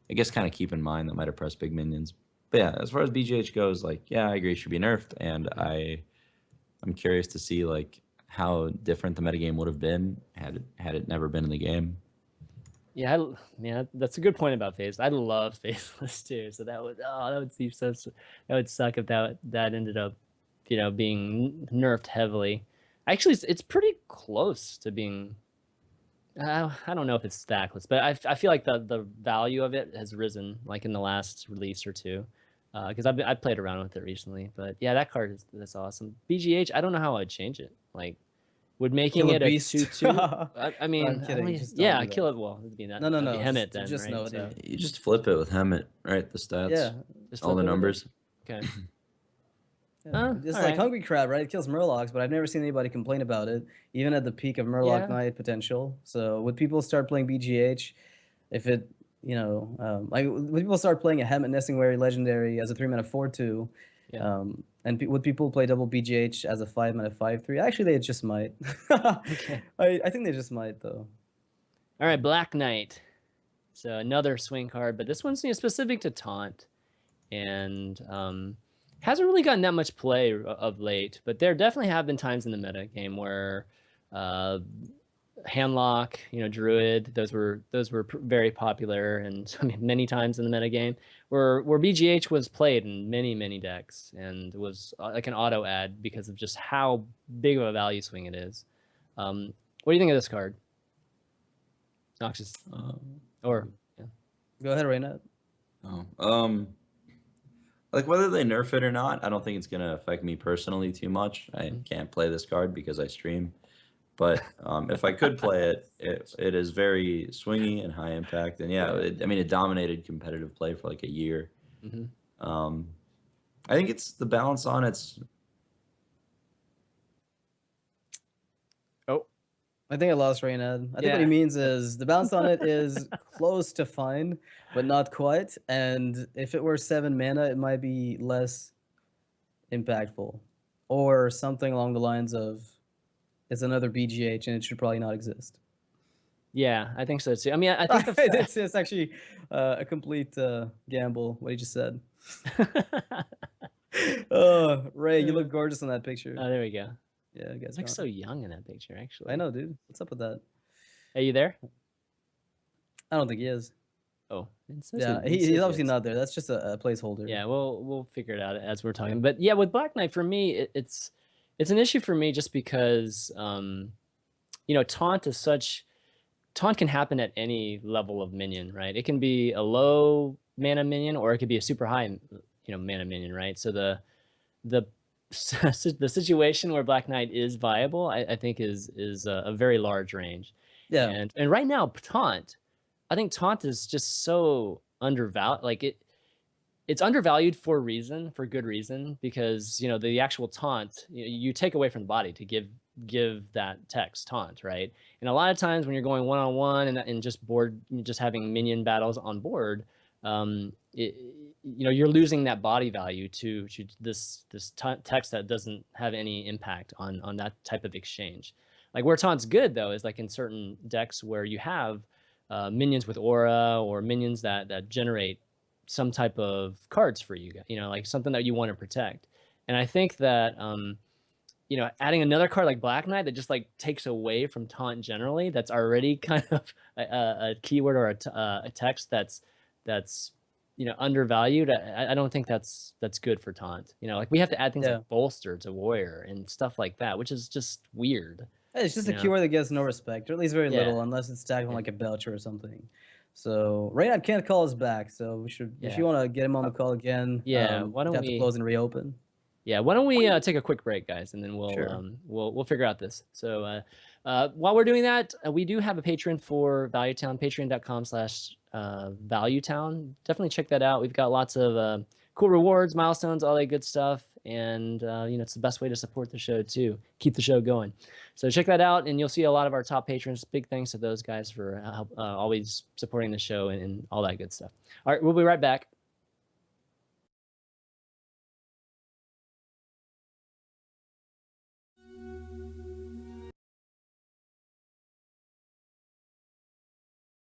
I guess, kind of keep in mind that might oppress big minions. But yeah, as far as BGH goes, like, yeah, I agree, it should be nerfed, and I'm curious to see like how different the metagame would have been had it never been in the game. Yeah, that's a good point about Phase. I love Faceless too. So that would seem that would suck if that ended up, being nerfed heavily. Actually, it's pretty close to being. I don't know if it's stackless, but I feel like the value of it has risen like in the last release or two, because I played around with it recently. But yeah, that card that's awesome. BGH, I don't know how I'd change it. Like, would making Kill a it a beast. 2/2? I No, mean, I'm kidding. Just don't yeah, do kill that. it. Well, it'd be No, that'd be no. Hemet then, Just right? no, So dude. You just flip it with Hemet, right? The stats, Yeah. just all flip the it with it? numbers. Okay. Yeah. It's All like right. Hungry Crab, right? It kills Murlocs, but I've never seen anybody complain about it, even at the peak of Murloc Yeah. Knight potential. So would people start playing BGH if it, like when people start playing a Hemet Nestingwary Legendary as a 3-mana 4/2, Yeah. and would people play double BGH as a 5-mana 5/3? Actually, they just might. Okay. I think they just might though. All right, Black Knight. So another swing card, but this one's specific to taunt, and hasn't really gotten that much play of late. But there definitely have been times in the meta game where Handlock, Druid, those were very popular, and I mean many times in the meta game where BGH was played in many decks and was like an auto ad because of just how big of a value swing it is. What do you think of this card, Noxious? Or yeah. Go ahead, Reynad. Like whether they nerf it or not, I don't think it's gonna affect me personally too much. I can't play this card because I stream. But if I could play it, it is very swingy and high impact. And yeah, I mean, it dominated competitive play for like a year. I think it's the balance on it's. Oh, I think I lost Reynad. I think what he means is the balance on it is close to fine, but not quite. And if it were 7 mana, it might be less impactful, or something along the lines of it's another BGH and it should probably not exist. Yeah, I think so too. I mean, I think it's actually a complete gamble what he just said. Oh, Ray, you look gorgeous in that picture. Oh, there we go. Yeah, I guess. Looks so young in that picture, actually. I know, dude. What's up with that? Are you there? I don't think he is. Oh, yeah, he's obviously not there. That's just a placeholder. Yeah, we'll figure it out as we're talking. But yeah, with Black Knight, for me, it's an issue for me just because taunt can happen at any level of minion, right? It can be a low mana minion or it could be a super high mana minion, right? So the situation where Black Knight is viable, I think is a very large range. Yeah. And right now, I think taunt is just so undervalued. Like it's undervalued for good reason, because the actual taunt, you take away from the body to give that text taunt, right? And a lot of times when you're going one-on-one and just having minion battles on board, you're losing that body value to this text that doesn't have any impact on that type of exchange. Like where taunt's good though is like in certain decks where you have minions with aura or minions that generate some type of cards for you, like something that you want to protect. And I think that adding another card like Black Knight that just like takes away from taunt generally, that's already kind of a keyword or a text that's undervalued. I don't think that's good for taunt. Like we have to add things like bolster to warrior and stuff like that, which is just weird. It's just a keyword that gets no respect, or at least very little, unless it's tagged on like a belcher or something. So Reynad can't call us back, so we should, if you want to get him on the call again, why don't we have to close and reopen? Yeah, why don't we take a quick break, guys, and then we'll figure out this. So while we're doing that, we do have a Patreon for ValueTown, patreon.com/ValueTown. Definitely check that out. We've got lots of cool rewards, milestones, all that good stuff, and it's the best way to support the show too. Keep the show going. So check that out, and you'll see a lot of our top patrons. Big thanks to those guys for always supporting the show and all that good stuff. All right, we'll be right back.